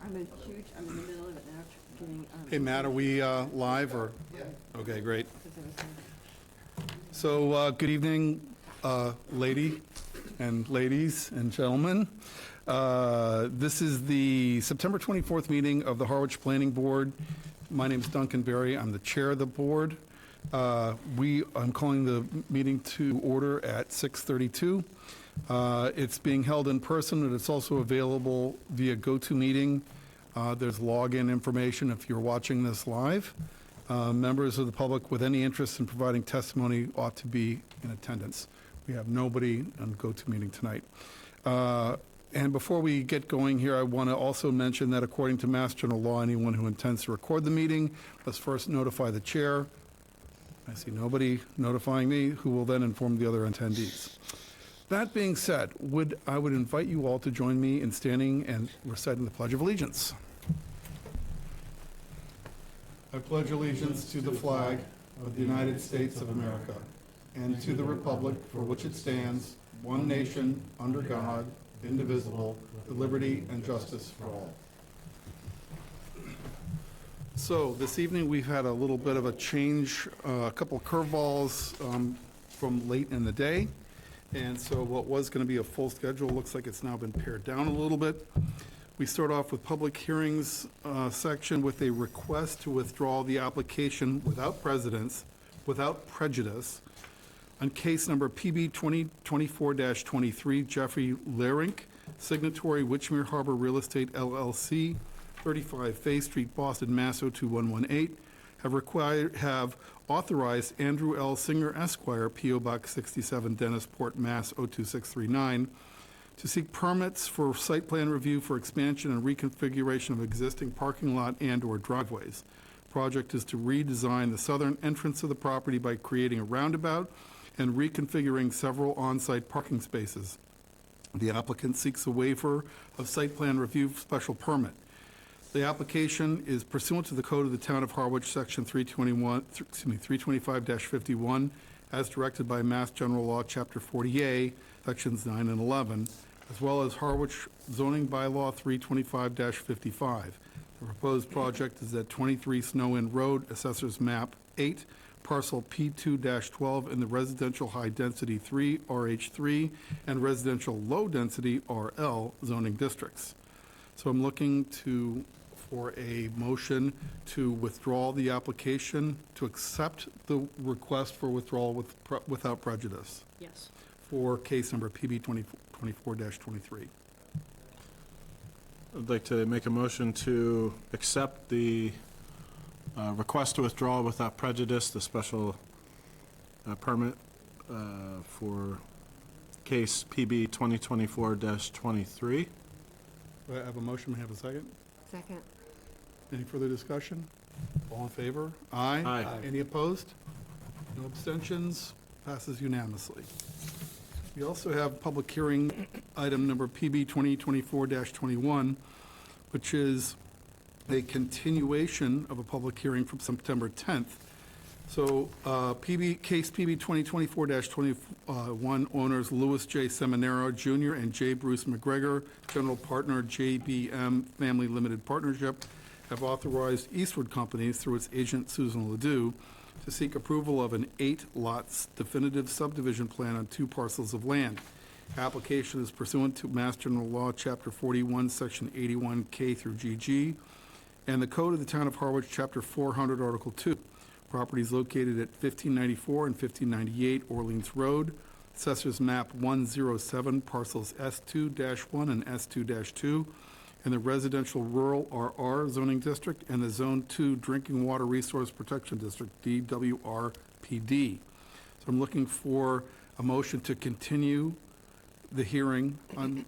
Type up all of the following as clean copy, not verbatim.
I'm in the middle of it now, getting. Hey, Matt, are we live or? Yeah. Okay, great. So, good evening, ladies and gentlemen. This is the September 24th meeting of the Harwich Planning Board. My name is Duncan Berry. I'm the chair of the board. I'm calling the meeting to order at 6:32. It's being held in person, and it's also available via GoToMeeting. There's login information if you're watching this live. Members of the public with any interest in providing testimony ought to be in attendance. We have nobody on GoToMeeting tonight. And before we get going here, I want to also mention that according to Mass General Law, anyone who intends to record the meeting must first notify the chair. I see nobody notifying me, who will then inform the other attendees. That being said, I would invite you all to join me in standing and reciting the Pledge of Allegiance. I pledge allegiance to the flag of the United States of America and to the republic for which it stands, one nation, under God, indivisible, with liberty and justice for all. So this evening we've had a little bit of a change, a couple curveballs from late in the day. And so what was going to be a full schedule looks like it's now been pared down a little bit. We start off with public hearings section with a request to withdraw the application without prejudice on case number PB 2024-23, Jeffrey Lerink, signatory Witchmere Harbor Real Estate LLC, 35 Fay Street, Boston, Mass. 02118, have authorized Andrew L. Singer, Esquire, P.O. Box 67, Dennisport, Mass. 02639, to seek permits for site plan review for expansion and reconfiguration of existing parking lot and/or driveways. Project is to redesign the southern entrance of the property by creating a roundabout and reconfiguring several on-site parking spaces. The applicant seeks a waiver of site plan review special permit. The application is pursuant to the Code of the Town of Harwich, Section 325-51, as directed by Mass General Law, Chapter 40A, Sections 9 and 11, as well as Harwich Zoning Bylaw 325-55. The proposed project is at 23 Snow Inn Road, Assessors Map 8, Parcel P2-12 in the Residential High Density 3, RH3, and Residential Low Density, RL, zoning districts. So I'm looking for a motion to withdraw the application, to accept the request for withdrawal without prejudice. Yes. For case number PB 2024-23. I'd like to make a motion to accept the request to withdraw without prejudice, the special permit for case PB 2024-23. Do I have a motion? May I have a second? Second. Any further discussion? All in favor? Aye. Aye. Any opposed? No abstentions? Passes unanimously. We also have public hearing item number PB 2024-21, which is a continuation of a public hearing from September 10th. So case PB 2024-21, owners Louis J. Seminaro Jr. and J. Bruce McGregor, general partner JBM Family Limited Partnership, have authorized Eastwood Companies through its agent Susan Ledoux to seek approval of an 8-lot definitive subdivision plan on 2 parcels of land. Application is pursuant to Mass General Law, Chapter 41, Section 81K through GG, and the Code of the Town of Harwich, Chapter 400, Article 2. Property is located at 1594 and 1598 Orleans Road, Assessors Map 107, parcels S2-1 and S2-2, in the Residential Rural RR zoning district and the Zone 2 Drinking Water Resource Protection District, DWRPD. So I'm looking for a motion to continue the hearing on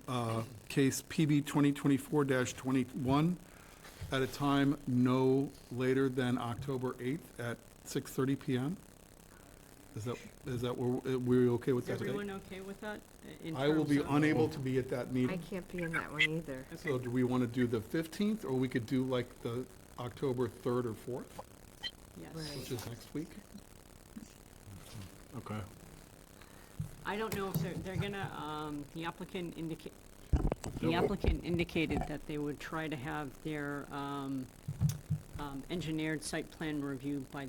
case PB 2024-21 at a time no later than October 8th at 6:30 p.m. Is that we're okay with that? Is everyone okay with that? I will be unable to be at that meeting. I can't be in that one either. So do we want to do the 15th, or we could do like the October 3rd or 4th, Yes. Right. which is next week? Okay. I don't know if they're gonna, the applicant indicate, The applicant indicated that they would try to have their engineered site plan review by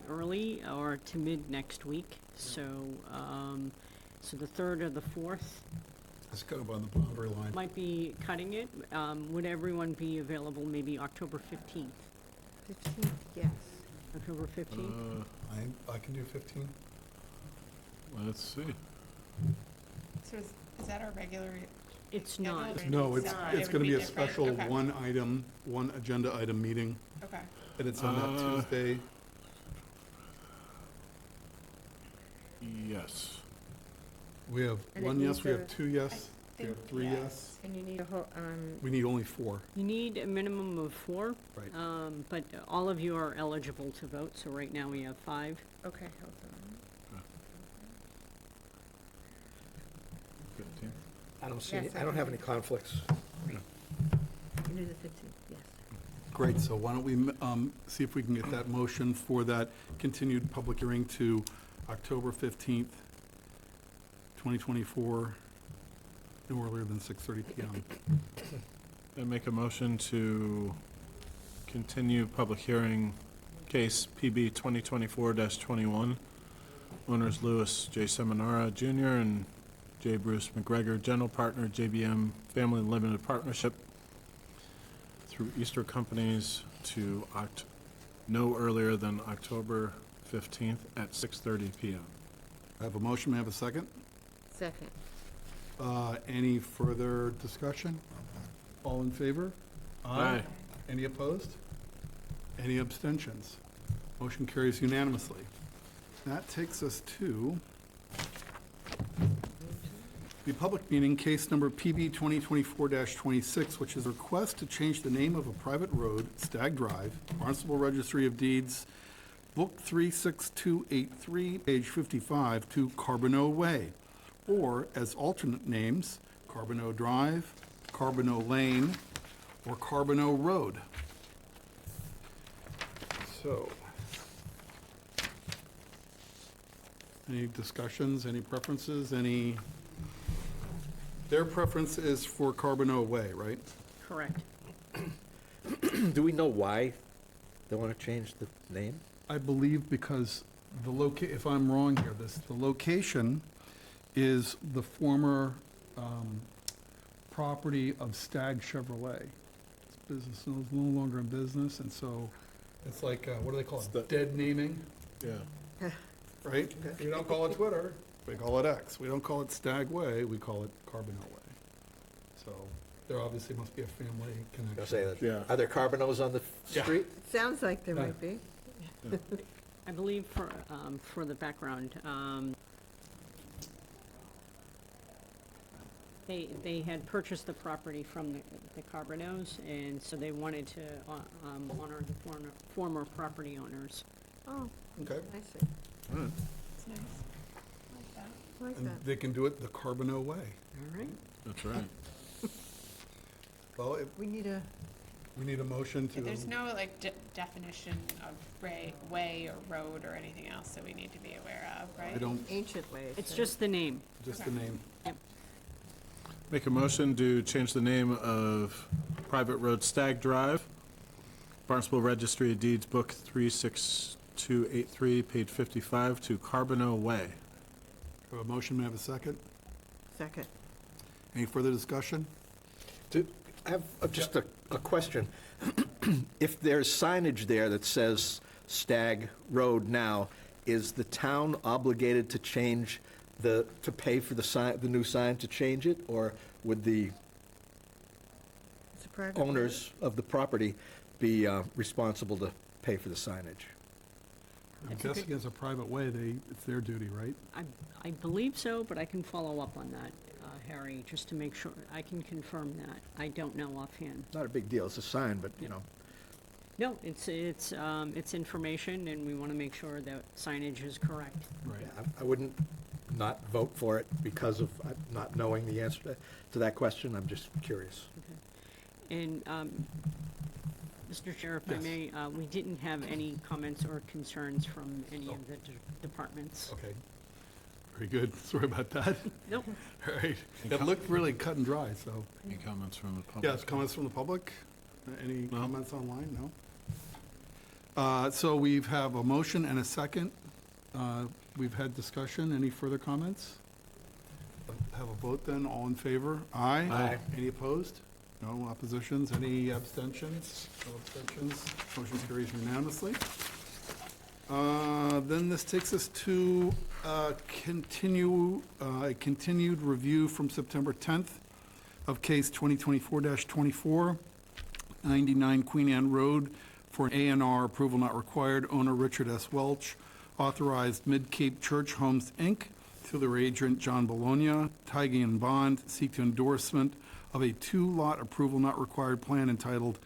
early or to mid next week. So, so the 3rd or the 4th Let's go on the boundary line. might be cutting it. Would everyone be available maybe October 15th? 15th, yes. October 15th? I can do 15. Let's see. So is that our regular? It's not. schedule, or No, is it's, it it's would gonna be a different? special Okay. one agenda item meeting, Okay. and it's on that Tuesday. Yes. We have And it one yes, needs we have a- 2 yes, we have 3 yes. yes. And you need a whole, We need only 4. You need a minimum of 4, Right. but all of you are eligible to vote, so right now we have 5. okay, hold on. 15. I don't see, Yes, I don't have any conflicts. You do the 15th, yes. Great, so why don't we see if we can get that motion for that continued public hearing to October 15th, 2024, no earlier than 6:30 PM. I make a motion to continue public hearing case PB 2024-21. Owners Louis J. Seminara Jr. and J. Bruce McGregor, general partner, JBM Family Limited Partnership, through Easter Companies to no earlier than October 15th at 6:30 PM. I have a motion, may I have a second? Second. Any further discussion? All in favor? Aye. Any opposed? Any abstentions? Motion carries unanimously. That takes us to the public meeting, case number PB 2024-26, which is a request to change the name of a private road, Stag Drive, Barnstable Registry of Deeds, Book 36283, page 55, to Carbonneau Way, or as alternate names, Carbonneau Drive, Carbonneau Lane, or Carbonneau Road. So, any discussions, any preferences, any? Their preference is for Carbonneau Way, right? Correct. Do we know why they want to change the name? I believe because if I'm wrong here, the location is the former property of Stag Chevrolet. This business is no longer in business, and so it's like, what do they call It's it? the- Dead naming, Yeah. right? We don't call it Twitter, we call it X. We don't call it Stag Way, we call it Carbonneau Way. So there obviously must be a family connection. I'll say that. Yeah. Are there Carbonos on the Yeah. street? Sounds like there Yeah. might be. I believe for the background, they had purchased the property from the Carbonneaus, and so they wanted to honor the former property owners. Oh, Okay, I see. It's nice. I like that. I like and that. they can do it the Carbonneau Way. All right. That's right. Well, We need a, we need a motion to. Yeah, there's no like definition of way or road or anything else that we need to be aware of, right? I don't, ancient ways. It's just the name. just the name. Make a motion to change the name of private road Stag Drive, Barnstable Registry of Deeds, Book 36283, page 55, to Carbonneau Way. We have a motion, may I have a second? Second. Any further discussion? I have just a question. If there's signage there that says Stag Road now, is the town obligated to change to pay for the sign, the new sign to change it? Or would the It's a private road. owners of the property be responsible to pay for the signage? I'm That's a good- guessing as a private way, it's their duty, right? I believe so, but I can follow up on that, Harry, just to make sure. I can confirm that. I don't know offhand. Not a big deal, it's a sign, but, you know. No, it's information, and we want to make sure that signage is correct. Right. Yeah, I wouldn't not vote for it because of not knowing the answer to that question. I'm just curious. And, Mr. Chair, if I Yes. may, we didn't have any comments or concerns from any of the departments. Okay. Very good. Sorry about that. Nope. All right. It looked really cut and dry, so. Any comments from the public? Yes, comments from the public? Any No. comments online? No? So we have a motion and a second. We've had discussion. Any further comments? Have a vote then. All in favor? Aye. Aye. Any opposed? No oppositions? Any abstentions? No abstentions. Motion carries unanimously. Then this takes us to a continued review from September 10th of case 2024-24, 99 Queen Anne Road for an A&R approval not required. Owner Richard S. Welch. Authorized Mid-Cape Church Homes, Inc., to their agent John Bologna, Tigey and Bond, seek to endorsement of a two-lot approval not required plan entitled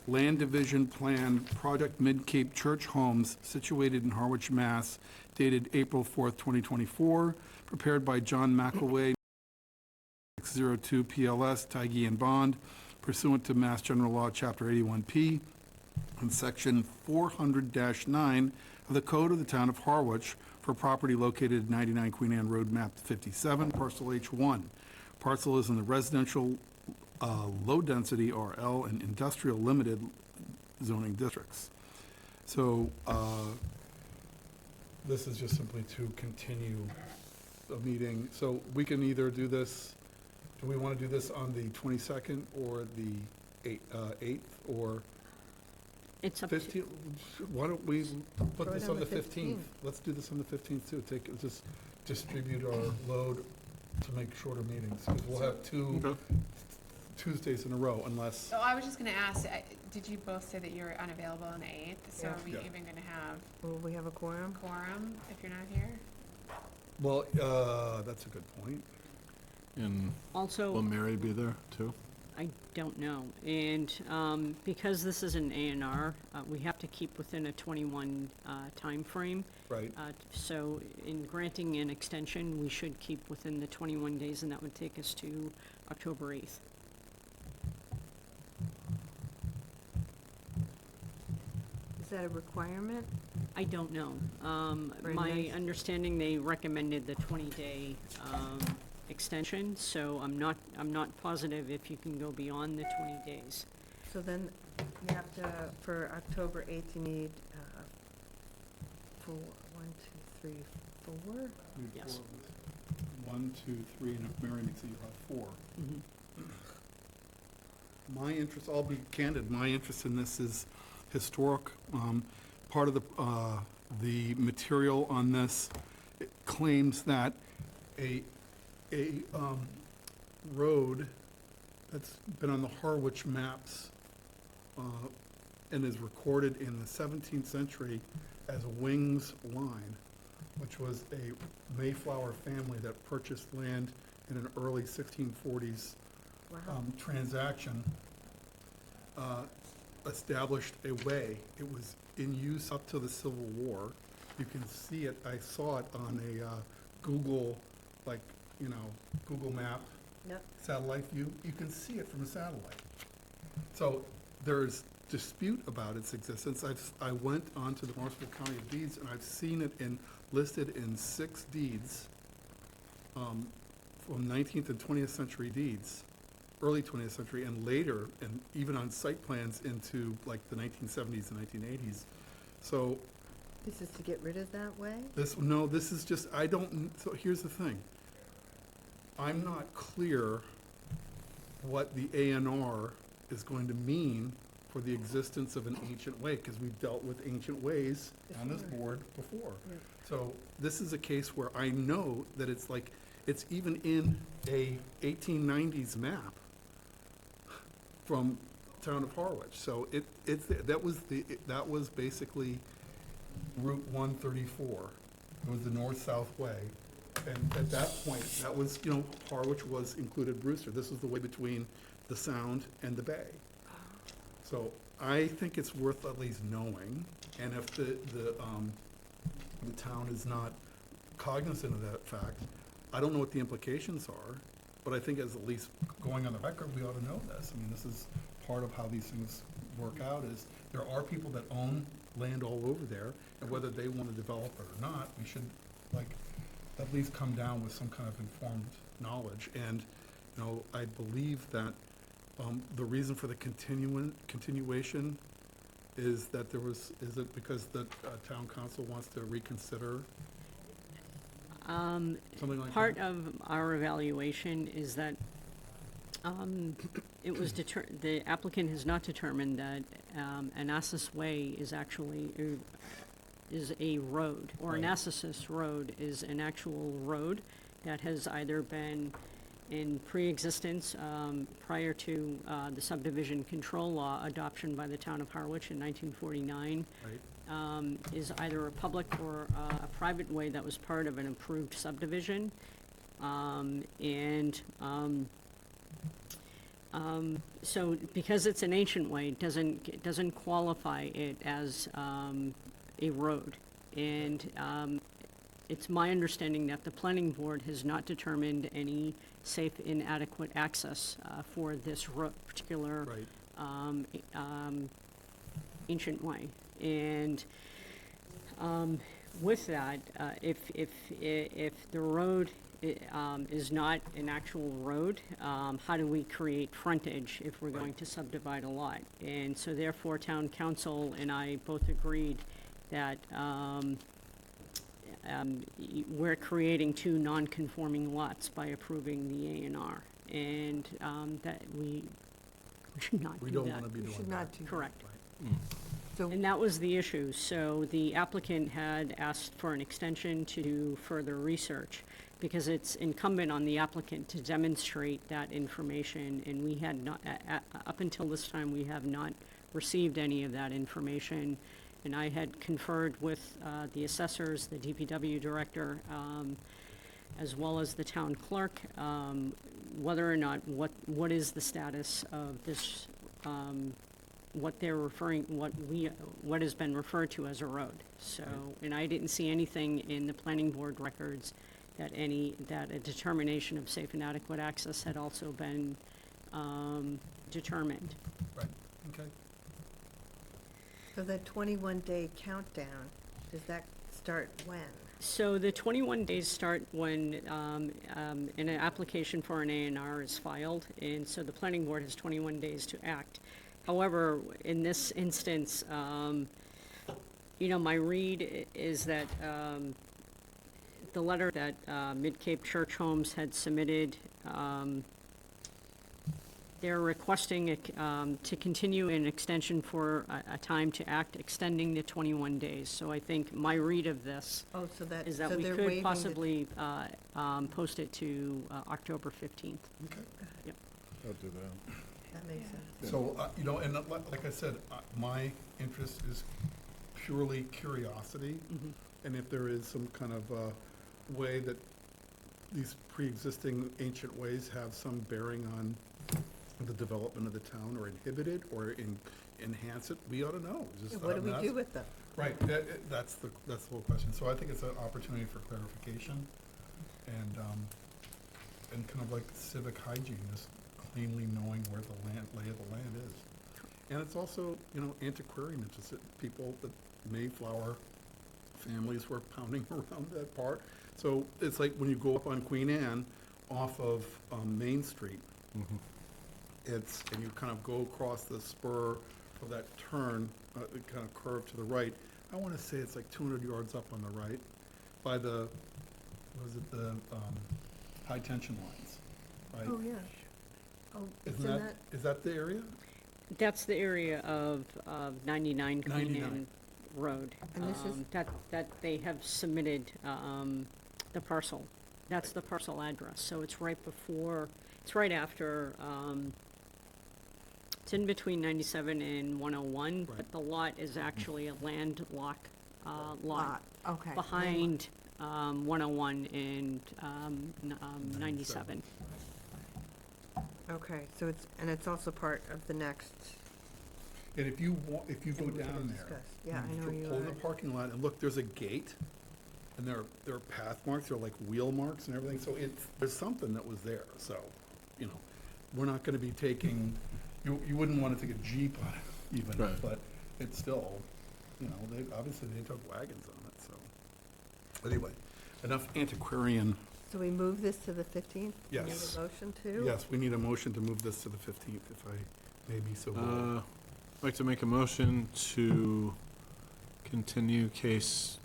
Land Division Plan Project Mid-Cape Church Homes situated in Harwich, Mass., dated April 4th, 2024, prepared by John McElway, 602 PLS, Tigey and Bond, pursuant to Mass General Law, Chapter 81P, and Section 400-9 of the Code of the Town of Harwich for property located at 99 Queen Anne Road, map 57, parcel H1. Parcel is in the residential low-density RL and industrial limited zoning districts. So this is just simply to continue a meeting. So we can either do this, do we want to do this on the 22nd or the 8th or It's up to, 15th? Why don't we put Throw it this on on the the 15th? 15th. Let's do this on the 15th too. Just distribute our load to make shorter meetings. Because we'll have two Okay. Tuesdays in a row unless, So I was just gonna ask, did you both say that you're unavailable on the 8th? So Yeah. are we Yeah. even gonna have Will we have a quorum? quorum if you're not here? well, that's a good point. And will also, Mary be there too? I don't know. And because this is an A&R, we have to keep within a 21 timeframe. Right. So in granting an extension, we should keep within the 21 days, and that would take us to October 8th. Is that a requirement? I don't know. Very My nice. understanding, they recommended the 20-day extension, so I'm not positive if you can go beyond the 20 days. So then you have to, for October 8th, you need four, 1, 2, 3, 4? Yes. 1, 2, 3, and if Mary makes it, you'll have 4. Mhm. My interest, I'll be candid, my interest in this is historic. Part of the material on this it claims that a road that's been on the Harwich maps and is recorded in the 17th century as Wings Line, which was a Mayflower family that purchased land in an early 1640s Wow. transaction, established a way. It was in use up to the Civil War. You can see it, I saw it on a Google, Google map Yep. satellite view. You can see it from a satellite. So there's dispute about its existence. I went onto the Marshall County of Deeds, and I've seen it listed in 6 deeds from 19th and 20th century deeds, early 20th century, and later, and even on site plans into like the 1970s and 1980s. So This is to get rid of that way? this is just, so here's the thing. I'm not clear what the A&R is going to mean for the existence of an ancient way, because we've dealt with ancient ways on this Before. board before. Yep. So this is a case where I know that it's even in a 1890s map from town of Harwich. So that was basically Route 134. It was the north-south way. And at that point, that was, Harwich was included Brewster. This was the way between the Sound and the Bay. So I think it's worth at least knowing, and if the town is not cognizant of that fact, I don't know what the implications are, but I think as at least going on the record, we ought to know this. I mean, this is part of how these things work out, is there are people that own land all over there, and whether they want to develop it or not, we should, at least come down with some kind of informed knowledge. And, you know, I believe that the reason for the continuation is that is it because the town council wants to reconsider? Something like that? Part of our evaluation is that it was the applicant has not determined that Anastas Way is actually is a road, or Right. Anastas Road is an actual road that has either been in pre-existence prior to the subdivision control law adoption by the town of Harwich in 1949, Right, is either a public or a private way that was part of an approved subdivision. So because it's an ancient way, it doesn't qualify it as a road. And it's my understanding that the planning board has not determined any safe and adequate access for this particular right. ancient way. And with that, if the road is not an actual road, how do we create frontage if we're going to subdivide a lot? And so therefore, town council and I both agreed that we're creating two non-conforming lots by approving the A&R, and that we should not do that. We don't want to be You doing should that. not do that. Correct. So, And that was the issue. So the applicant had asked for an extension to do further research, because it's incumbent on the applicant to demonstrate that information, and we had not, up until this time, we have not received any of that information. And I had conferred with the assessors, the DPW director, as well as the town clerk, whether or not, what is the status of this, what they're referring, what has been referred to as a road. So, and I didn't see anything in the planning board records that a determination of safe and adequate access had also been determined. Right, okay. so the 21-day countdown, does that start when? So the 21 days start when an application for an A&R is filed, and so the planning board has 21 days to act. However, in this instance, you know, my read is that the letter that Mid-Cape Church Homes had submitted, they're requesting to continue an extension for a time to act, extending the 21 days. So I think my read of this Oh, so that, is so that we they're could waiving the. possibly post it to October 15th. Okay. I'll do that. That makes sense. So, you know, and like I said, my interest is purely curiosity. And if there is some kind of way that these pre-existing ancient ways have some bearing on the development of the town, or inhibit it, or enhance it, we ought to know. Just, What do we that's- do with them? Right, that's the whole question. So I think it's an opportunity for clarification and kind of like civic hygiene, just cleanly knowing where the lay of the land is. And it's also, you know, antiquarian, it's just that people, the Mayflower families were pounding around that part. So it's like when you go up on Queen Anne off of Main Street, and you kind of go across the spur of that turn, it kind of curve to the right. I want to say it's like 200 yards up on the right by the, the high tension lines, right? Oh, yeah. Oh, it's in Isn't that, is that the area? That's the area of 99 Queen 99. Anne Road. And this is- That they have submitted the parcel. That's the parcel address. So it's right before, it's right after, it's in between 97 and 101, Right. but the lot is actually a landlocked lot lot, okay. behind 101 and 97. Okay, so it's also part of the next. And if you go thing we're gonna down there, discuss. Yeah, I know where you pull in are. the parking lot, and look, there's a gate, and there are path marks, there are like wheel marks and everything, so there's something that was there, so, you know, we're not gonna be taking, you wouldn't wanna take a Jeep on it even, Right. but it's still, you know, obviously they took wagons on it, so. Anyway, enough antiquarian. So we move this to the 15th? Yes. Need a motion to? Yes, we need a motion to move this to the 15th, if I may be so bold. I'd like to make a motion to continue case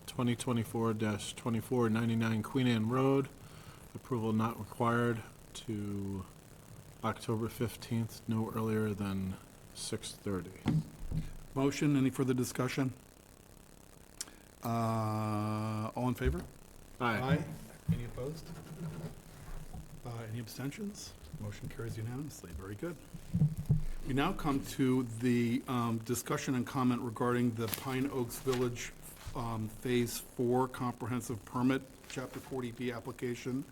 2024-2499 Queen Anne Road, approval not required, to October 15th, no earlier than 6:30. Motion, any further discussion? All in favor? Aye. Any opposed? Any abstentions? Motion carries unanimously. Very good. We now come to the discussion and comment regarding the Pine Oaks Village Phase 4 Comprehensive Permit, Chapter 40B application,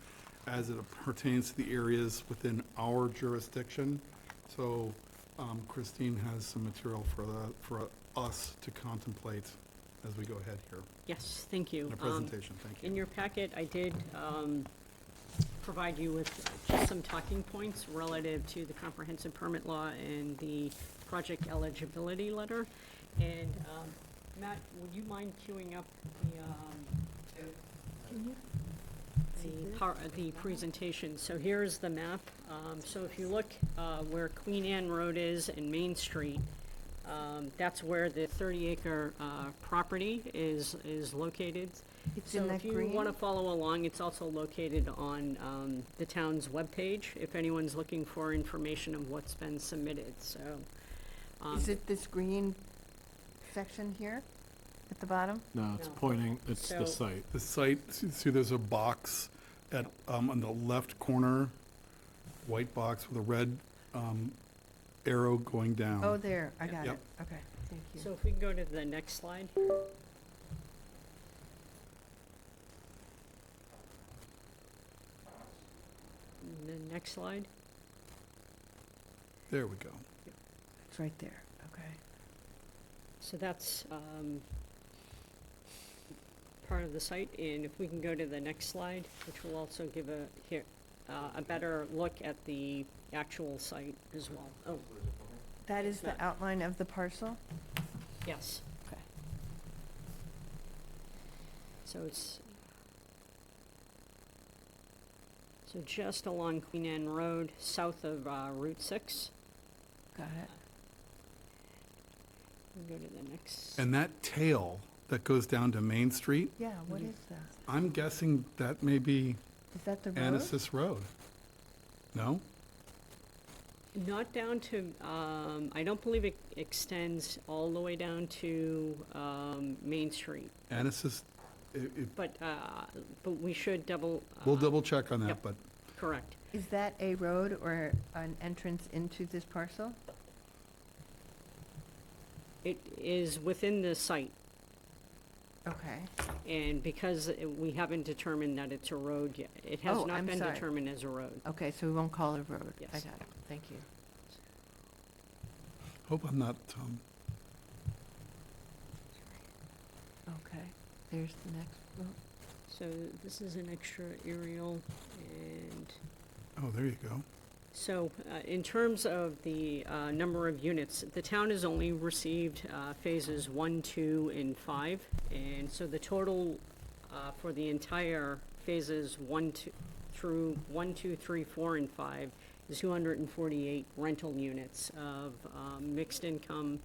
as it pertains to the areas within our jurisdiction. So Christine has some material for us to contemplate as we go ahead here. Yes, thank you. In a presentation, thank you. In your packet, I did provide you with just some talking points relative to the comprehensive permit law and the project eligibility letter. And Matt, would you mind queuing up the presentation? So here's the map. So if you look where Queen Anne Road is and Main Street, that's where the 30-acre property is located. It's in So that if you green? want to follow along, it's also located on the town's webpage, if anyone's looking for information of what's been submitted, so. Is it this green section here at the bottom? No, it's No. pointing, it's the So- site. The site, see there's a box at, on the left corner, white box with a red arrow going down. Oh, there, I got it. Yep. Okay, thank you. So if we can go to the next slide. The next slide. There we go. It's right there, okay. So that's part of the site, and if we can go to the next slide, which will also give a better look at the actual site as well. Oh, That is the outline of the parcel? yes. Okay. So it's, so just along Queen Anne Road, south of Route 6. Got it. We'll go to the next. And that tail that goes down to Main Street, Yeah, what is that? I'm guessing that may be Is that the road? Anasis Road. No? Not down to, I don't believe it extends all the way down to Main Street, Anasis, but we should double. we'll double check on that, Yep. but Correct. Is that a road or an entrance into this parcel? It is within the site, Okay. and because we haven't determined that it's a road yet, it has Oh, not I'm been sorry. determined as a road. Okay, so we won't call it a road? I Yes. got it, thank you. hope I'm not, Okay, there's the next road. So this is an extra aerial, and oh, there you go. so in terms of the number of units, the town has only received phases 1, 2, and 5, and so the total for the entire phases 1, 2, through 1, 2, 3, 4, and 5 is 248 rental units of mixed income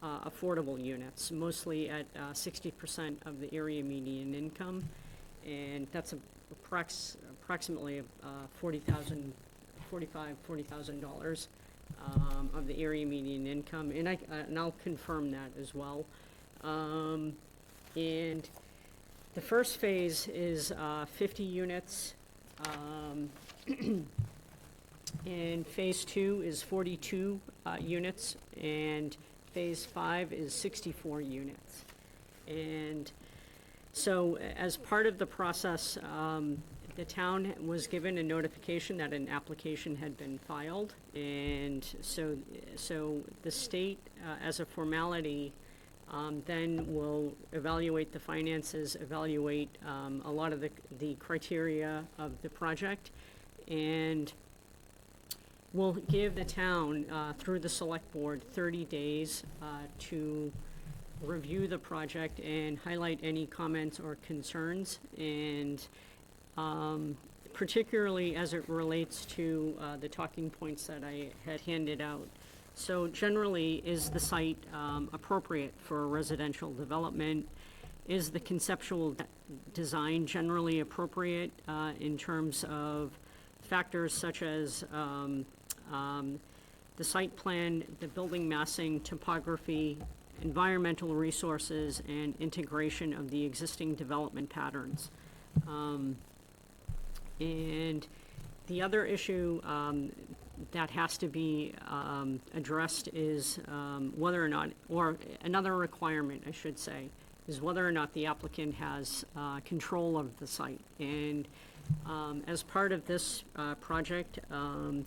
affordable units, mostly at 60% of the area median income, and that's approximately $40,000 of the area median income, and I'll confirm that as well. And the first phase is 50 units, and phase 2 is 42 units, and phase 5 is 64 units. And so as part of the process, the town was given a notification that an application had been filed, and so the state, as a formality, then will evaluate the finances, evaluate a lot of the criteria of the project, and will give the town, through the select board, 30 days to review the project and highlight any comments or concerns, and particularly as it relates to the talking points that I had handed out. So generally, is the site appropriate for residential development? Is the conceptual design generally appropriate in terms of factors such as the site plan, the building massing, topography, environmental resources, and integration of the existing development patterns? And the other issue that has to be addressed is whether or not, or another requirement, I should say, is whether or not the applicant has control of the site. And as part of this project,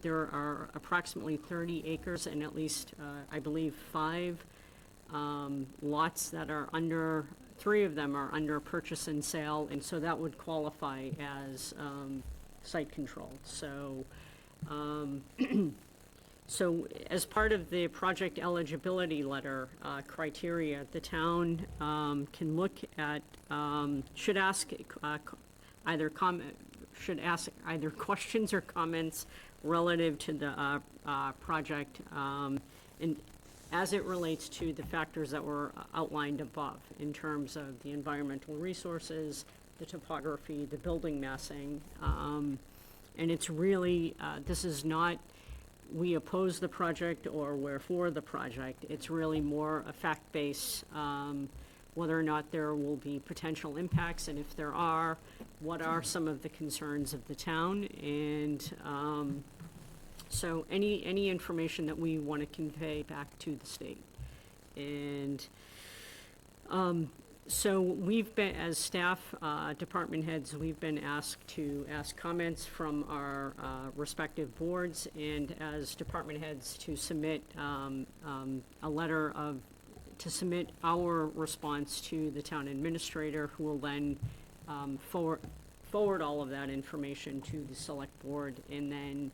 there are approximately 30 acres and at least, I believe, 5 lots that are under, 3 of them are under purchase and sale, and so that would qualify as site control. So, so as part of the project eligibility letter criteria, the town can look at, should ask either questions or comments relative to the project, and as it relates to the factors that were outlined above in terms of the environmental resources, the topography, the building massing, and it's really, this is not, we oppose the project or we're for the project. It's really more a fact-based, whether or not there will be potential impacts, and if there are, what are some of the concerns of the town, and so any information that we want to convey back to the state. And so we've been, as staff, department heads, we've been asked to ask comments from our respective boards, and as department heads to submit a letter of, to submit our response to the town administrator, who will then forward all of that information to the select board, and then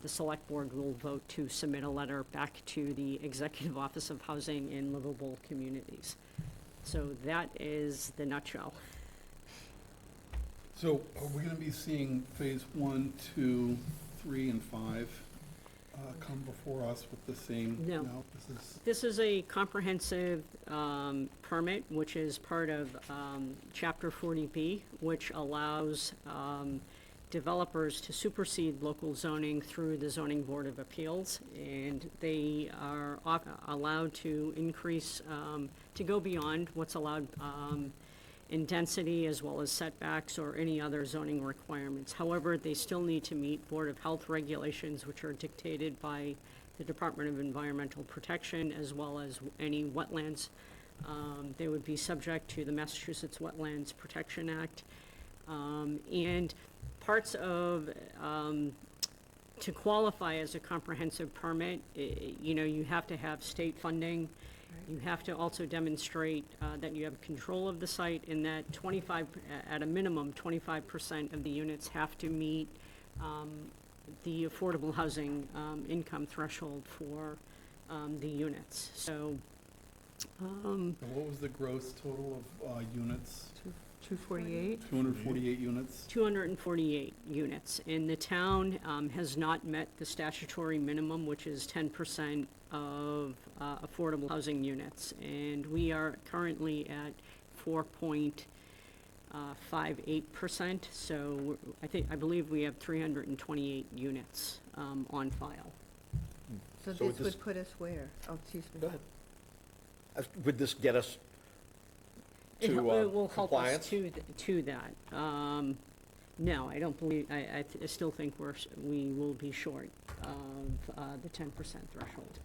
the select board will vote to submit a letter back to the Executive Office of Housing and Livable Communities. So that is the nutshell. So are we going to be seeing phase 1, 2, 3, and 5 come before us with the same? No. This is a comprehensive permit, which is part of Chapter 40B, which allows developers to supersede local zoning through the Zoning Board of Appeals, and they are allowed to increase, to go beyond what's allowed in density as well as setbacks or any other zoning requirements. However, they still need to meet Board of Health regulations, which are dictated by the Department of Environmental Protection, as well as any wetlands. They would be subject to the Massachusetts Wetlands Protection Act. And parts of, to qualify as a comprehensive permit, you know, you have to have state funding. You have to also demonstrate that you have control of the site, and that 25, at a minimum, 25% of the units have to meet the affordable housing income threshold for the units. So, And what was the gross total of units? 248? 248 units? 248 units, and the town has not met the statutory minimum, which is 10% of affordable housing units, and we are currently at 4.58%, so I believe we have 328 units on file. So So this this- would put us where? Oh, excuse me. Go ahead. Would this get us It to will help us compliance? to that. No, I don't believe, I still think we will be short of the 10% threshold.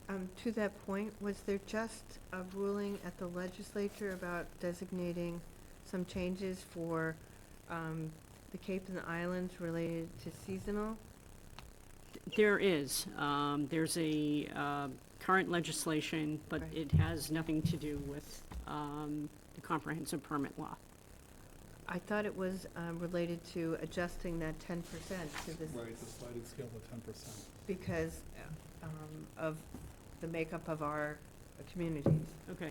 To that point, was there just a ruling at the legislature about designating some changes for the Cape and the Islands related to seasonal? There is, there's a current legislation, but Right. it has nothing to do with the comprehensive permit law. I thought it was related to adjusting that 10% to this Right, the sliding scale of 10%. because of the makeup of our communities. Okay.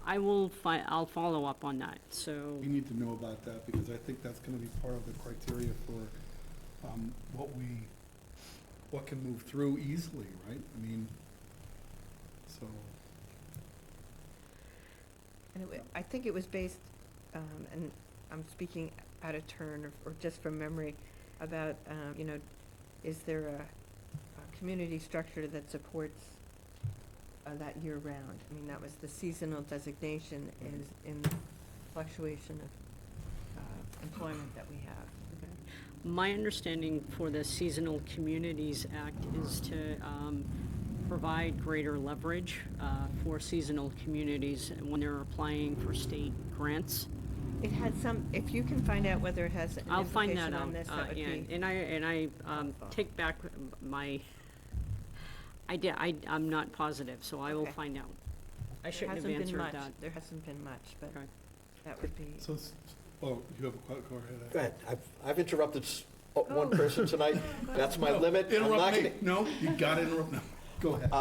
I'll follow up on that, so, We need to know about that, because I think that's gonna be part of the criteria for, what can move through easily, right? I mean, so, And I think it was based, and I'm speaking out of turn or just from memory, about, is there a community structure that supports that year-round? I mean, that was the seasonal designation is in the fluctuation of employment that we have. my understanding for the Seasonal Communities Act is to provide greater leverage for seasonal communities when they're applying for state grants. It had some, if you can find out whether it has an I'll find implication that on out, this, that would be. and I helpful. take back my, I'm not positive, so I will Okay. find out. I There shouldn't have hasn't been answered much. that. There hasn't been much, but Okay. that would be. so, you have a, go ahead. Go ahead. I've interrupted one person tonight. That's my No, limit. I'm not Interrupt me, gonna- no, you gotta interrupt, no, go ahead.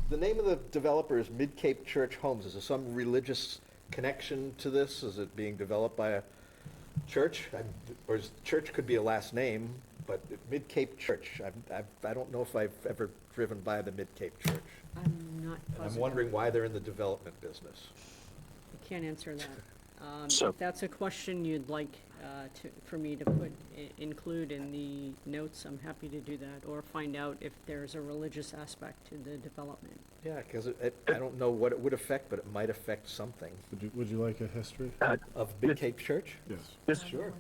The name of the developer is Mid-Cape Church Homes. Is there some religious connection to this? Is it being developed by a church? Or church could be a last name, but Mid-Cape Church, I don't know if I've ever driven by the Mid-Cape Church. I'm not And I'm positive. wondering why they're in the development business. I can't answer that. So- If that's a question you'd like for me to include in the notes, I'm happy to do that, or find out if there's a religious aspect to the development. Yeah, because I don't know what it would affect, but it might affect something. Would you like a history? Of Mid-Cape Church? Yes. This, Sure.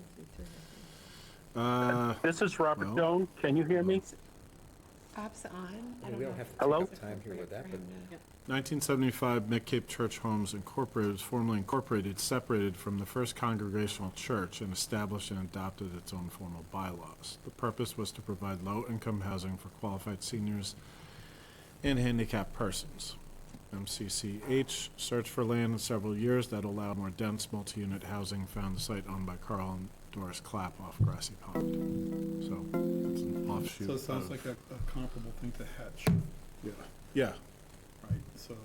this is Robert well- Doan. Can you hear me? Bob's on. I We don't don't know have if to Hello? take up time here with that, but 1975, Mid-Cape Church Homes Incorporated was formally incorporated, separated from the First Congregational Church, and established and adopted its own formal bylaws. The purpose was to provide low-income housing for qualified seniors and handicapped persons. MCCH searched for land in several years that allowed more dense multi-unit housing, found the site owned by Carl and Doris Clapp off Grassy Pond. So it's an offshoot So it sounds of- like a comparable thing to Hatch, Yeah, right, so,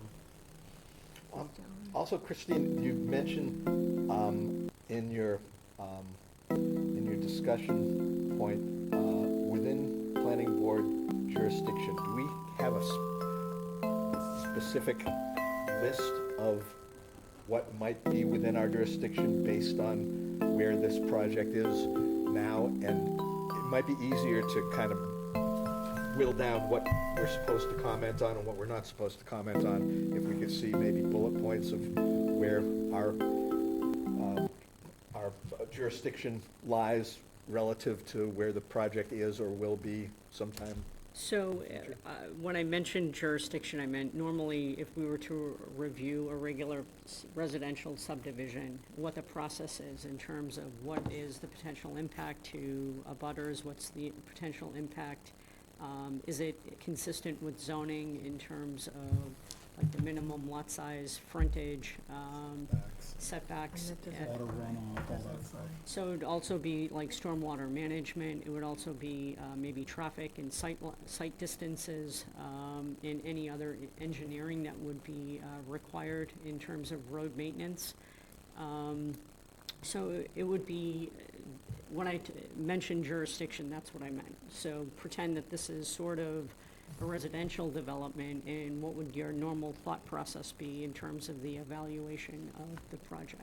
Also, Christine, you mentioned in your discussion point, within planning board jurisdiction, do we have a specific list of what might be within our jurisdiction based on where this project is now? And it might be easier to kind of whittle down what we're supposed to comment on and what we're not supposed to comment on, if we could see maybe bullet points of where our jurisdiction lies relative to where the project is or will be sometime. So, when I mentioned jurisdiction, I meant normally if we were to review a regular residential subdivision, what the process is in terms of what is the potential impact to abutters, what's the potential impact, is it consistent with zoning in terms of like the minimum lot size, frontage, setbacks? And that doesn't water runoff, all doesn't that stuff. apply. So it'd also be like stormwater management, it would also be maybe traffic and site distances, and any other engineering that would be required in terms of road maintenance. So it would be, when I mentioned jurisdiction, that's what I meant. So pretend that this is sort of a residential development, and what would your normal thought process be in terms of the evaluation of the project?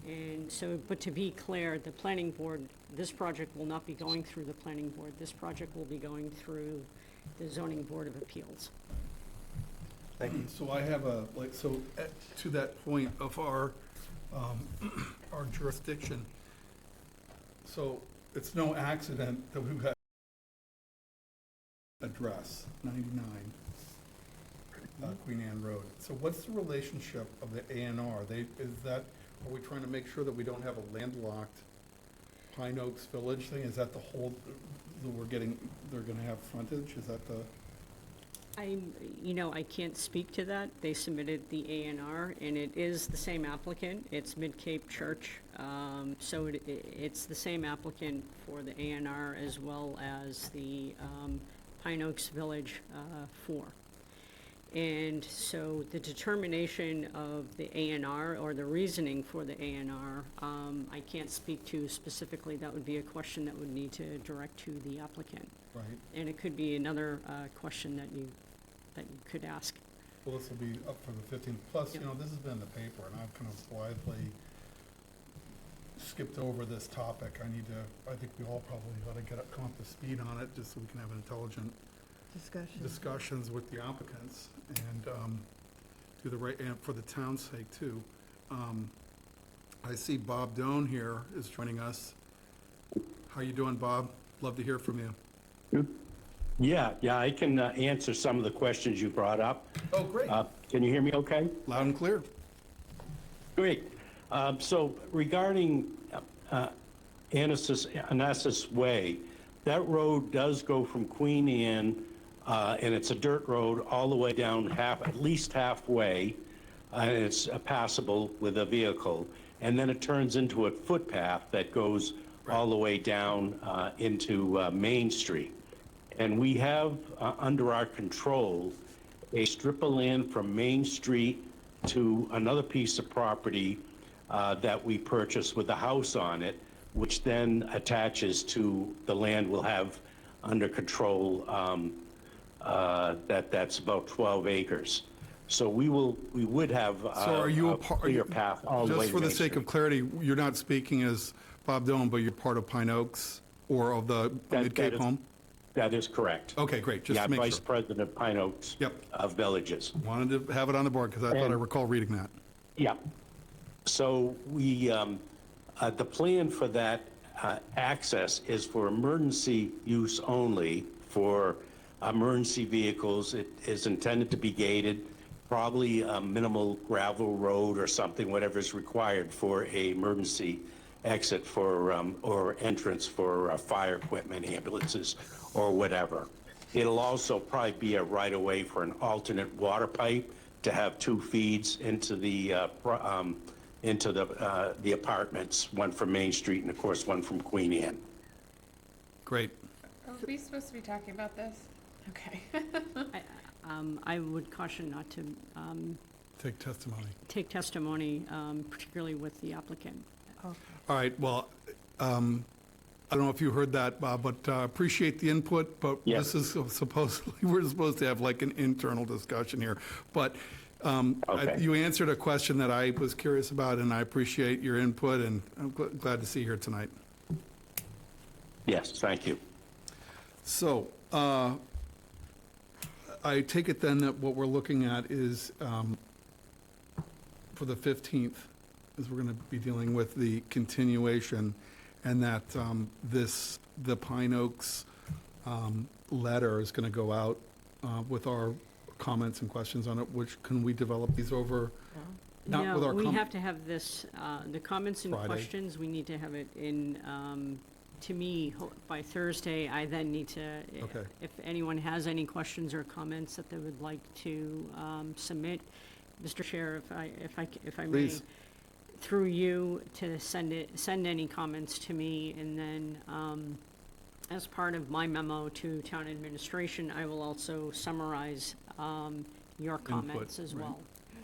And so, but to be clear, the planning board, this project will not be going through the planning board. This project will be going through the zoning board of appeals. Thank you. So I have to that point of our jurisdiction, so it's no accident that we've got address 99 Queen Anne Road. So what's the relationship of the A&R? Are we trying to make sure that we don't have a landlocked Pine Oaks Village thing? Is that the whole, they're gonna have frontage? Is that the? I can't speak to that. They submitted the A&R, and it is the same applicant. It's Mid-Cape Church. So it's the same applicant for the A&R as well as the Pine Oaks Village 4. And so the determination of the A&R or the reasoning for the A&R, I can't speak to specifically. That would be a question that would need to direct to the applicant. Right. And it could be another question that you could ask. Well, this will be up for the 15th. Plus, you Yep. know, this has been in the paper, and I've kind of blithely skipped over this topic. I think we all probably ought to come up to speed on it, just so we can have an intelligent discussions with the applicants and do the right, and for the town's sake, too. I see Bob Doan here is joining us. How you doing, Bob? Love to hear from you. Yeah, I can answer some of the questions you brought up. Oh, great. Can you hear me okay? Loud and clear. Great. So regarding Anastas Way, that road does go from Queen Anne, and it's a dirt road all the way down at least halfway, and it's passable with a vehicle. And then it turns into a footpath that goes all the way down into Main Street. And we have under our control a strip of land from Main Street to another piece of property that we purchased with a house on it, which then attaches to the land we'll have under control. That's about 12 acres. So we would have So are you a part? clear path all the way Just to for the Main sake Street. of clarity, you're not speaking as Bob Doan, but you're part of Pine Oaks or of the That Mid-Cape is- Home? That is correct. Okay, great, just Yeah, to make Vice sure. President of Pine Oaks. Yep. Of Villages. Wanted to have it on the board because I thought I And- recall reading that. Yeah. So we, the plan for that access is for emergency use only, for emergency vehicles. It is intended to be gated, probably a minimal gravel road or something, whatever is required for a emergency exit for, or entrance for fire equipment, ambulances, or whatever. It'll also probably be a right-of-way for an alternate water pipe to have two feeds into the apartments, one from Main Street and of course one from Queen Anne. Great. Are we supposed to be talking about this? Okay. I would caution not to Take testimony. take testimony, particularly with the applicant. All right, well, I don't know if you heard that, Bob, but appreciate the input, but Yes. this is supposedly, we're supposed to have like an internal discussion here. But Okay. you answered a question that I was curious about, and I appreciate your input, and I'm glad to see you here tonight. Yes, thank you. So, I take it then that what we're looking at is, for the 15th, is we're going to be dealing with the continuation, and that the Pine Oaks letter is going to go out with our comments and questions on it, which, can we develop these over? Not with No, our we com- have to have this, the comments and Friday. questions, we need to have it in, to me, by Thursday. I then need to, Okay. if anyone has any questions or comments that they would like to submit, Mr. Chair, if I may, Please. through you, to send any comments to me, and then, as part of my memo to town administration, I will also summarize your comments as right. well.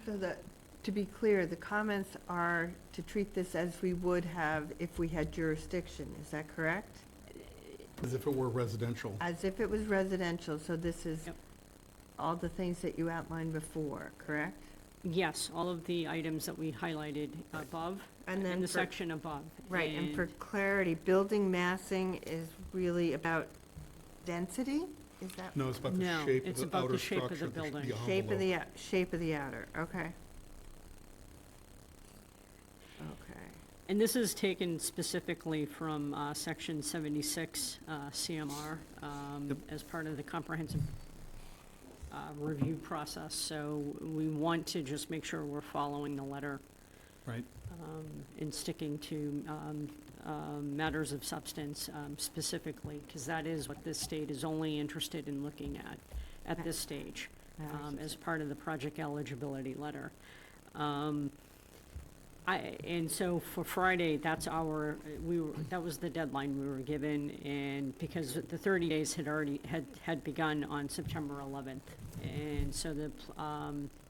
So that, to be clear, the comments are to treat this as we would have if we had jurisdiction, is that correct? As if it were residential. As if it was residential, so this is Yep. all the things that you outlined before, correct? Yes, all of the items that we highlighted above, And then in the for- section above. Right, and for clarity, building massing is really about density? Is that No, it's about the No, shape of it's the about the outer shape of the structure. building. shape of envelope. shape of the outer, okay. Okay. And this is taken specifically from section 76 CMR as part of the comprehensive review process. So we want to just make sure we're following the letter Right. and sticking to matters of substance specifically, because that is what this state is only interested in looking at this stage as part of the project eligibility letter. And so for Friday, that was the deadline we were given, and because the 30 days had begun on September 11th. And so the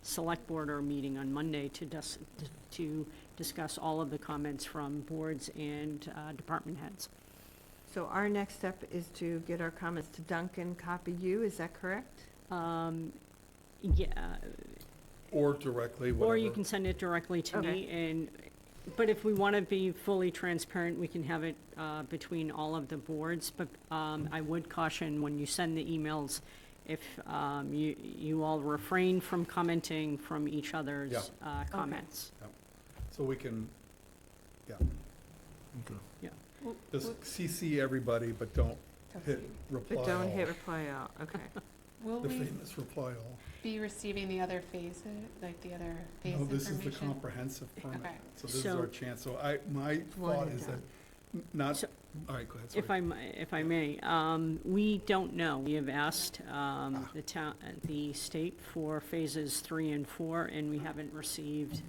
select board are meeting on Monday to discuss all of the comments from boards and department heads. So our next step is to get our comments to Duncan, copy you, is that correct? Yeah, Or directly, whatever. or you can send it directly to me, but if we want to be fully transparent, we can have it between all of the boards. But I would caution, when you send the emails, if you all refrain from commenting from each other's Yeah. comments. So we can, yeah, Yeah. just CC everybody, but don't hit reply all. But don't hit reply all, okay. Will The we famous reply all. be receiving the other phases, like the other phase No, information? this is the comprehensive permit. Okay. So this is So- our chance. So my One thought and is that, done. not, So- all right, go ahead, If sorry. if I may, we don't know. We have asked the state for phases 3 and 4, and we haven't received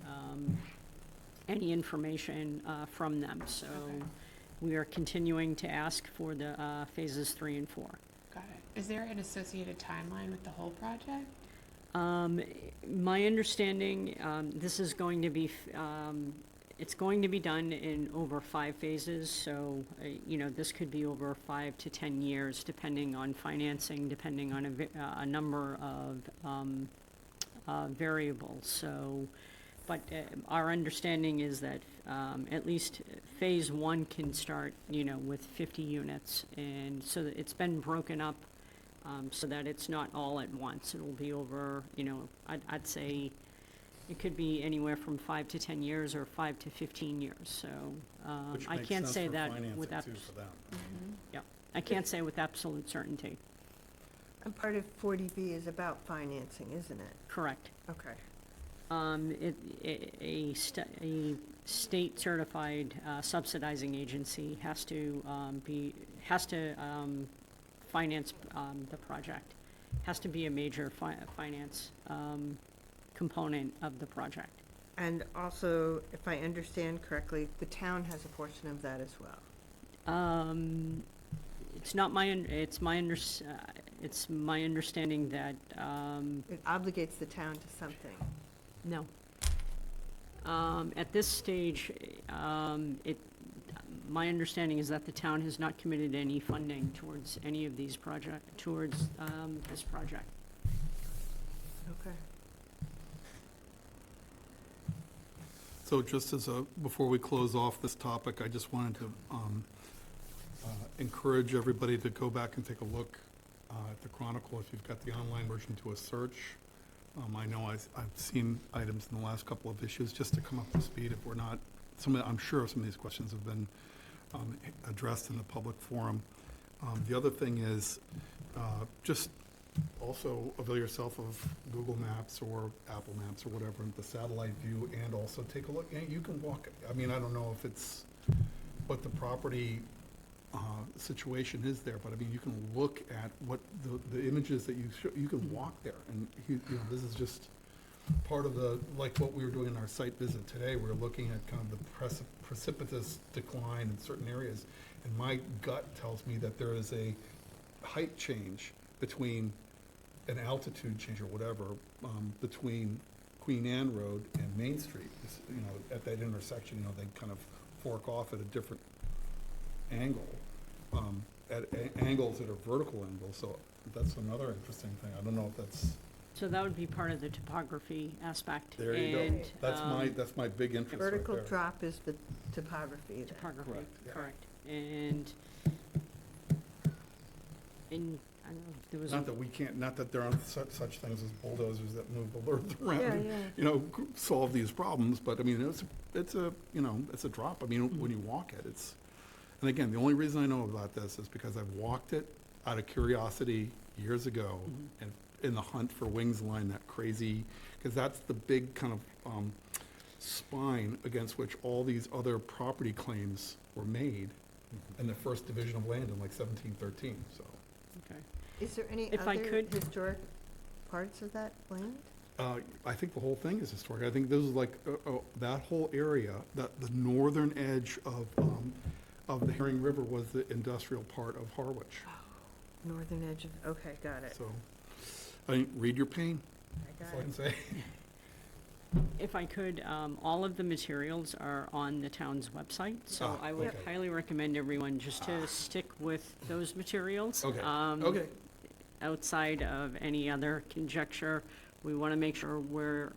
any information from them. So Okay. we are continuing to ask for the phases 3 and 4. Got it. Is there an associated timeline with the whole project? My understanding, this is going to be, it's going to be done in over 5 phases, so, this could be over 5 to 10 years, depending on financing, depending on a number of variables, so, but our understanding is that at least phase 1 can start, with 50 units, and so that it's been broken up so that it's not all at once. It'll be over, I'd say it could be anywhere from 5 to 10 years or 5 to 15 years. So Which I makes can't sense say for that financing with too for them. I can't say with absolute certainty. And part of 40B is about financing, isn't it? Correct. Okay. A state certified subsidizing agency has to finance the project. Has to be a major finance component of the project. And also, if I understand correctly, the town has a portion of that as well. It's not it's my understanding that, It obligates the town to something. no. At this stage, my understanding is that the town has not committed any funding towards any of these this project. Okay. So just before we close off this topic, I just wanted to encourage everybody to go back and take a look at the Chronicle, if you've got the online version, to a search. I know I've seen items in the last couple of issues, just to come up to speed if we're not, I'm sure some of these questions have been addressed in the public forum. The other thing is, just also avail yourself of Google Maps or Apple Maps or whatever, the satellite view, and also take a look, and you can walk, I mean, I don't know if it's what the property situation is there, but I mean, you can look at what the images that you can walk there, and this is just part of like what we were doing in our site visit today. We're looking at kind of the precipitous decline in certain areas, and my gut tells me that there is a height change between an altitude change or whatever, between Queen Anne Road and Main Street. At that intersection, they kind of fork off at a different angle, at angles that are vertical angles. So that's another interesting thing. I don't know if that's. So that would be part of the topography aspect. There you and, go. That's my big interest right Vertical there. drop is the topography. then. Topography, Correct, yeah. correct. And I don't know if there was, Not that there aren't such things as bulldozers that move the earth around, Yeah, solve these problems, but I mean, it's a drop. I mean, when you walk it, and again, the only reason I know about this is because I've walked it out of curiosity years ago, and in the hunt for Wings Line, that crazy, because that's the big kind of spine against which all these other property claims were made in the first division of land in like 1713, so. okay. Is there any If I other could- historic parts of that land? I think the whole thing is historic. I think this is like, that whole area, the northern edge of the Herring River was the industrial part of Harwich. Northern edge of, okay, got it. So, I mean, read your pain, I that's got all I it. can say. If I could, all of the materials are on the town's website, so Ah, I would okay. highly recommend everyone just to stick with those materials. Okay, Um, okay. Outside of any other conjecture, we want to make sure we're,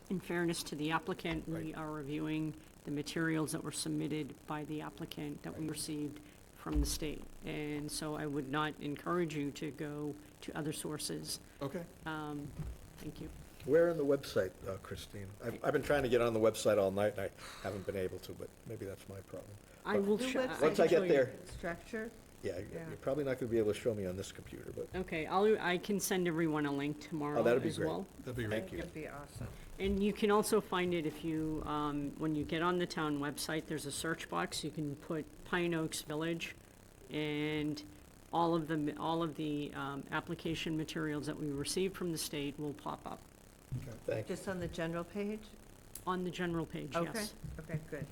in fairness to the applicant, we Right. are reviewing the materials that were submitted by the applicant that we received from the state. And so I would not encourage you to go to other sources. Okay. Thank you. Where on the website, Christine? I've been trying to get on the website all night, and I haven't been able to, but maybe that's my problem. I will The show. website Once I can show get you. there, Structure? yeah, Yeah. you're probably not going to be able to show me on this computer, but Okay, I can send everyone a link tomorrow that'd be as great. well. That'd be great. thank you. That'd be awesome. And you can also find it if you, when you get on the town website, there's a search box. You can put Pine Oaks Village, and all of the application materials that we received from the state will pop up Okay. Thank you. Just on the general page? on the general page, Okay, yes. okay, good.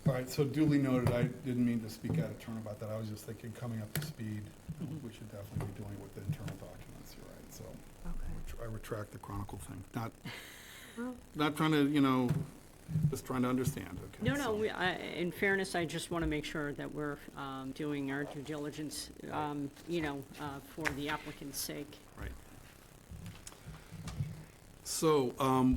All right, so duly noted, I didn't mean to speak out of turn about that. I was just thinking, coming up to speed, we should definitely be dealing with the internal documents, you're right, so. Okay. I retract the Chronicle thing, not, Well, not trying to, just trying to understand, okay? No, so- in fairness, I just want to make sure that we're doing our due diligence, for the applicant's sake. Right. So,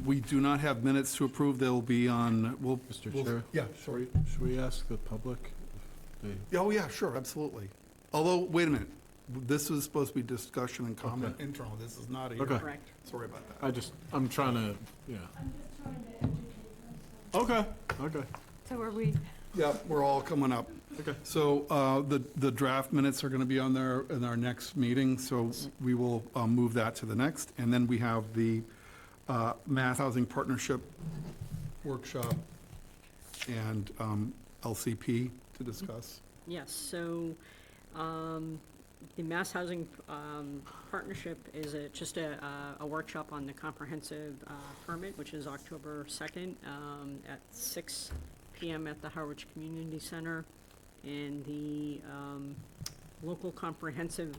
we do not have minutes to approve, they'll be on, Mr. we'll- Chair? Yeah, sorry. Should we ask the public if they, Oh, yeah, sure, absolutely. Although, wait a minute, this is supposed to be discussion and comment Okay. internal, this is not a Okay. hearing. Correct. Sorry about that. I'm trying to, yeah. Okay, okay, so are we, Yeah, we're all coming up. okay. So, the draft minutes are gonna be on there in our next meeting, so we will, move that to the next. And then we have the, Mass Housing Partnership Workshop and, LCP to discuss. Yes, so, the Mass Housing, Partnership is just a workshop on the comprehensive, permit, which is October 2nd, at 6 PM at the Harwich Community Center. And the, local comprehensive,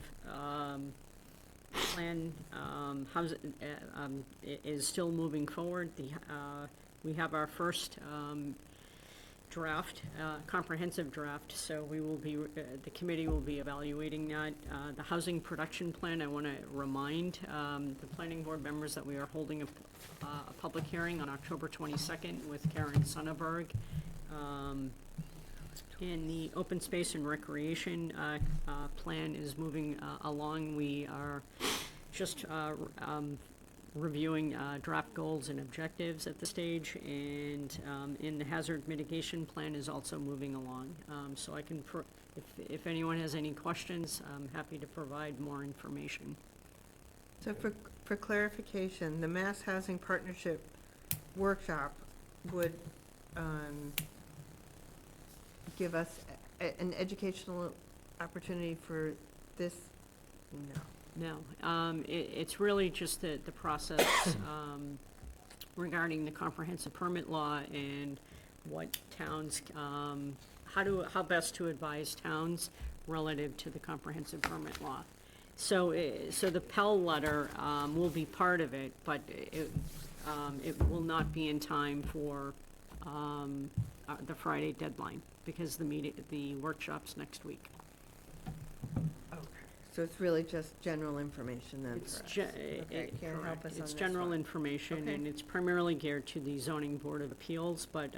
plan, is still moving forward. We have our first, draft, comprehensive draft, so we will be, the committee will be evaluating that. The housing production plan, I want to remind the planning board members that we are holding a public hearing on October 22nd with Karen Sonnenberg. And the open space and recreation plan is moving along. We are just reviewing draft goals and objectives at the stage, and in the hazard mitigation plan is also moving along. So I can, if anyone has any questions, I'm happy to provide more information. so for clarification, the Mass Housing Partnership Workshop would, give us an educational opportunity for this? No. No, it's really just the process regarding the comprehensive permit law and what towns, how best to advise towns relative to the comprehensive permit law. So the Pell letter will be part of it, but it will not be in time for the Friday deadline, because the workshop's next week. Okay. So it's really just general information then It's for us? ge- Okay, can't help correct. us on It's this general one. information, Okay. and it's primarily geared to the zoning board of appeals, but,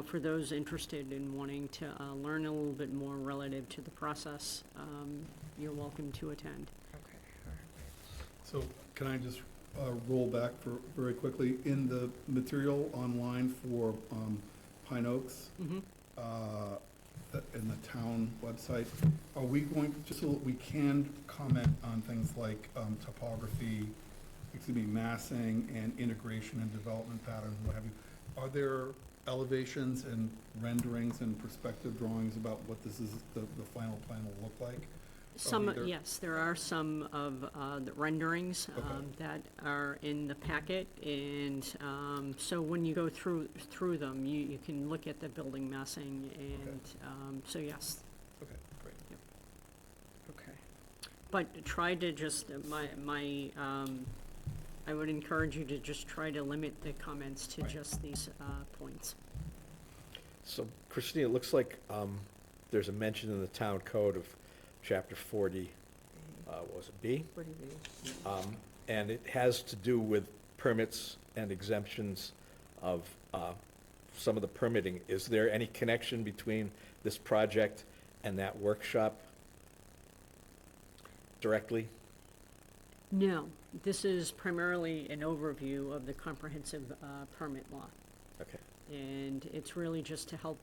for those interested in wanting to learn a little bit more relative to the process, you're welcome to attend. Okay, all right. So can I just roll back very quickly? In the material online for Pine Oaks, in the town website, are we going, just so that we can comment on things like topography, massing and integration and development patterns, what have you, are there elevations and renderings and perspective drawings about what this is, the final plan will look like? Some, either? yes, there are some of the renderings Okay. that are in the packet, and so when you go through them, you can look at the building massing, and so yes. Okay, great. Okay. But try to just, I would encourage you to just try to limit the comments to Right. just these points. So Christine, it looks like there's a mention in the town code of chapter 40, what was it, B? What do you read? And it has to do with permits and exemptions of some of the permitting. Is there any connection between this project and that workshop directly? No, this is primarily an overview of the comprehensive permit law. Okay. And it's really just to help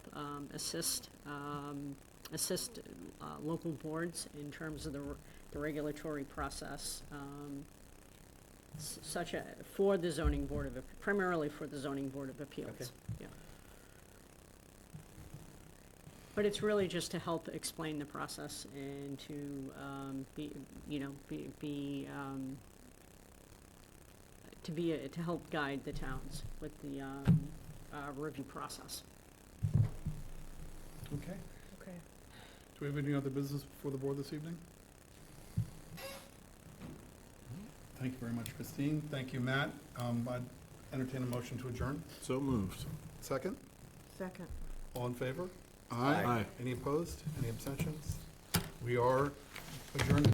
assist local boards in terms of the regulatory process, for the zoning board of, primarily for the zoning board of appeals. Okay. Yeah. But it's really just to help explain the process and to to help guide the towns with the review process. Okay. Okay. Do we have any other business before the board this evening? Thank you very much, Christine. Thank you, Matt. I'd entertain a motion to adjourn. So moved. Second? Second. All in favor? Aye. Aye. Any opposed? Any abstentions? We are adjourned.